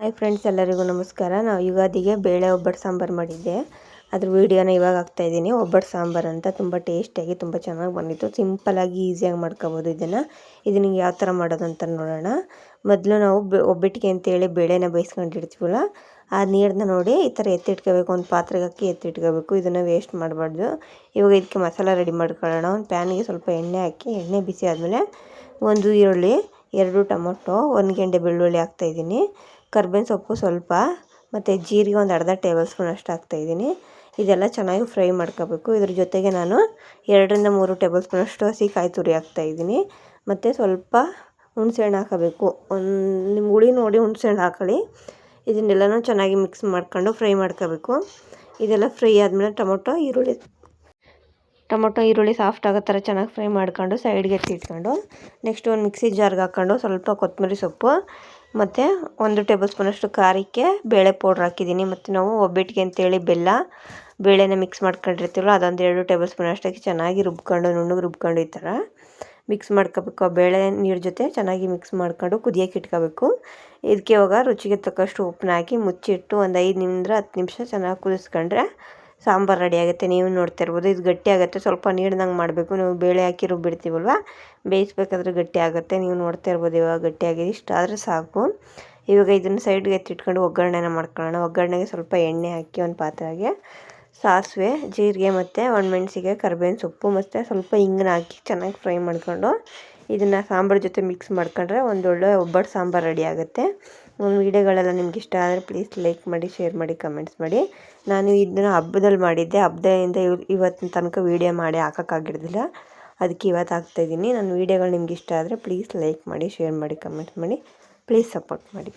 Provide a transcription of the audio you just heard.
Hi friends, ಎಲ್ಲರಿಗೂ ನಮಸ್ಕಾರ. ನಾವು ಯುಗಾದಿಗೆ ಬೇಳೆ ಒಬ್ಬಟ್ಟು ಸಾಂಬಾರು ಮಾಡಿದ್ದೆ. ಅದ್ರ ವೀಡಿಯೋನ ಇವಾಗ ಹಾಕ್ತಾಯಿದ್ದೀನಿ. ಒಬ್ಬಟ್ಟು ಸಾಂಬಾರು ಅಂತ ತುಂಬ ಟೇಸ್ಟಿಯಾಗಿ ತುಂಬ ಚೆನ್ನಾಗಿ ಬಂದಿತ್ತು. ಸಿಂಪಲ್ಲಾಗಿ ಈಸಿಯಾಗಿ ಮಾಡ್ಕೊಬೋದು ಇದನ್ನು ಯಾವ ಥರ ಮಾಡೋದು ಅಂತ ನೋಡೋಣ. ಮೊದಲು ನಾವು ಒಬ್ಬಟ್ಟಿಗೆ ಅಂತೇಳಿ ಬೇಳೆನ ಬೇಯಿಸ್ಕೊಂಡಿರ್ತೀವಲ್ಲ, ಆ ನೀರನ್ನ ನೋಡಿ ಈ ಥರ ಎತ್ತಿಟ್ಕೋಬೇಕು. ಒಂದು ಪಾತ್ರೆಗೆ ಹಾಕಿ ಎತ್ತಿಟ್ಕೋಬೇಕು. ಇದನ್ನು ವೇಸ್ಟ್ ಮಾಡಬಾರ್ದು. ಇವಾಗ ಇದಕ್ಕೆ ಮಸಾಲ ರೆಡಿ ಮಾಡ್ಕೊಳ್ಳೋಣ. ಒಂದು ಪ್ಯಾನಿಗೆ ಸ್ವಲ್ಪ ಎಣ್ಣೆ ಹಾಕಿ, ಎಣ್ಣೆ ಬಿಸಿ ಆದಮೇಲೆ ಒಂದು ಈರುಳ್ಳಿ, 2 ಟೊಮೊಟೊ, 1 ಗೆಂಡೆ ಬೆಳ್ಳುಳ್ಳಿ ಹಾಕ್ತಾಯಿದ್ದೀನಿ. ಕರ್ಬೇವಿನ ಸೊಪ್ಪು ಸ್ವಲ್ಪ, ಮತ್ತು ಜೀರಿಗೆ ಒಂದು ಅರ್ಧ ಟೇಬಲ್ ಸ್ಪೂನ್ ಅಷ್ಟು ಹಾಕ್ತಾಯಿದ್ದೀನಿ. ಇದೆಲ್ಲ ಚೆನ್ನಾಗಿ ಫ್ರೈ ಮಾಡ್ಕೋಬೇಕು. ಇದ್ರ ಜೊತೆಗೆ ನಾನು 2ರಿಂದ 3 ಟೇಬಲ್ ಸ್ಪೂನ್ ಅಷ್ಟು ಹಸಿ ಕಾಯಿ ತುರಿ ಹಾಕ್ತಾಯಿದ್ದೀನಿ. ಮತ್ತು ಸ್ವಲ್ಪ ಹುಣಸೆಹಣ್ಣು ಹಾಕಬೇಕು. ನಿಮ್ಮ ಹುಳಿ ನೋಡಿ ಹುಣಸೆಹಣ್ಣು ಹಾಕೊಳ್ಳಿ. ಇದನ್ನೆಲ್ಲನೂ ಚೆನ್ನಾಗಿ ಮಿಕ್ಸ್ ಮಾಡ್ಕೊಂಡು ಫ್ರೈ ಮಾಡ್ಕೋಬೇಕು. ಇದೆಲ್ಲ ಫ್ರೈ ಆದಮೇಲೆ ಟೊಮೊಟೊ ಈರುಳ್ಳಿ ಸಾಫ್ಟ್ ಆಗೋ ಥರ ಚೆನ್ನಾಗಿ ಫ್ರೈ ಮಾಡ್ಕೊಂಡು ಸೈಡ್ಗೆ ಎತ್ತಿಟ್ಕೊಂಡು, ನೆಕ್ಸ್ಟ್ ಒಂದು ಮಿಕ್ಸಿ ಜಾರ್ಗೆ ಹಾಕ್ಕೊಂಡು ಸ್ವಲ್ಪ ಕೊತ್ತಂಬರಿ ಸೊಪ್ಪು ಮತ್ತು 1 ಟೇಬಲ್ ಸ್ಪೂನಷ್ಟು ಖಾರಕ್ಕೆ ಬೇಳೆ ಪೌಡ್ರ್ ಹಾಕಿದ್ದೀನಿ. ಮತ್ತು ನಾವು ಒಬ್ಬಟ್ಟಿಗೆ ಅಂತೇಳಿ ಬೇಳೆನ ಮಿಕ್ಸ್ ಮಾಡ್ಕೊಂಡಿರ್ತೀವಲ್ಲ, ಅದೊಂದು 2 ಟೇಬಲ್ ಸ್ಪೂನ್ ಅಷ್ಟಕ್ಕೆ ಚೆನ್ನಾಗಿ ನುಣ್ಣಗೆ ರುಬ್ಕೊಂಡು ಈ ಥರ ಮಿಕ್ಸ್ ಮಾಡ್ಕೋಬೇಕು. ಆ ಬೇಳೆ ನೀರು ಜೊತೆ ಚೆನ್ನಾಗಿ ಮಿಕ್ಸ್ ಮಾಡ್ಕೊಂಡು ಕುದಿಯೋಕೆ ಇಟ್ಕೋಬೇಕು. ಇದಕ್ಕೆ ಇವಾಗ ರುಚಿಗೆ ತಕ್ಕಷ್ಟು ಉಪ್ಪನ್ನ ಹಾಕಿ ಮುಚ್ಚಿಟ್ಟು ಒಂದು 5ರಿಂದ 10 ನಿಮಿಷ ಚೆನ್ನಾಗಿ ಕುದಿಸ್ಕೊಂಡ್ರೆ ಸಾಂಬಾರು ರೆಡಿ ಆಗುತ್ತೆ. ನೀವು ನೋಡ್ತಾ ಇರ್ಬೋದು, ಇದು ಗಟ್ಟಿ ಆಗುತ್ತೆ. ಸ್ವಲ್ಪ ನೀಡ್ದಂಗೆ ಮಾಡಬೇಕು. ನೀವು ಬೇಳೆ ಹಾಕಿ ರುಬ್ಬಿಡ್ತೀವಲ್ವ, ಬೇಯಿಸ್ಬೇಕಾದ್ರೆ ಗಟ್ಟಿ ಆಗುತ್ತೆ. ನೀವು ನೋಡ್ತಾ ಇರ್ಬೋದು ಇವಾಗ ಗಟ್ಟಿಯಾಗಿದೆ. ಇಷ್ಟ ಆದರೆ ಸಾಕು. ಇವಾಗ ಇದನ್ನು ಸೈಡ್ಗೆ ಎತ್ತಿಟ್ಕೊಂಡು ಒಗ್ಗರಣೆನ ಮಾಡ್ಕೊಳ್ಳೋಣ. ಒಗ್ಗರಣೆಗೆ ಸ್ವಲ್ಪ ಎಣ್ಣೆ ಹಾಕಿ ಒಂದು ಪಾತ್ರೆಗೆ ಸಾಸಿವೆ, ಜೀರಿಗೆ ಮತ್ತು ಒಣಮೆಣ್ಸಿಗೆ, ಕರ್ಬೇವಿನ ಸೊಪ್ಪು ಮತ್ತು ಸ್ವಲ್ಪ ಹಿಂಗನ್ನ ಹಾಕಿ ಚೆನ್ನಾಗಿ ಫ್ರೈ ಮಾಡ್ಕೊಂಡು ಇದನ್ನು ಸಾಂಬಾರು ಜೊತೆ ಮಿಕ್ಸ್ ಮಾಡ್ಕೊಂಡ್ರೆ ಒಳ್ಳೆ ಒಬ್ಬಟ್ಟು ಸಾಂಬಾರು ರೆಡಿ ಆಗುತ್ತೆ. ವೀಡಿಯೋಗಳೆಲ್ಲ ನಿಮ್ಗೆ ಇಷ್ಟ ಆದರೆ ಪ್ಲೀಸ್ ಲೈಕ್ ಮಾಡಿ, ಶೇರ್ ಮಾಡಿ, ಕಮೆಂಟ್ಸ್ ಮಾಡಿ. ನಾನು ಇದನ್ನು ಹಬ್ಬದಲ್ಲಿ ಮಾಡಿದ್ದೆ. ಹಬ್ಬದಿಂದ ಇವತ್ತಿನ ತನಕ ವೀಡಿಯೋ ಮಾಡಿ ಹಾಕೋಕ್ಕಾಗಿರೋದಿಲ್ಲ, ಅದಕ್ಕೆ ಇವತ್ತು ಹಾಕ್ತಾಯಿದ್ದೀನಿ. ನನ್ನ ವೀಡಿಯೋಗಳು ನಿಮ್ಗೆ ಇಷ್ಟ ಆದರೆ ಪ್ಲೀಸ್ ಲೈಕ್ ಮಾಡಿ, ಶೇರ್ ಮಾಡಿ, ಕಮೆಂಟ್ಸ್ ಮಾಡಿ, ಪ್ಲೀಸ್ ಸಪೋರ್ಟ್ ಮಾಡಿ.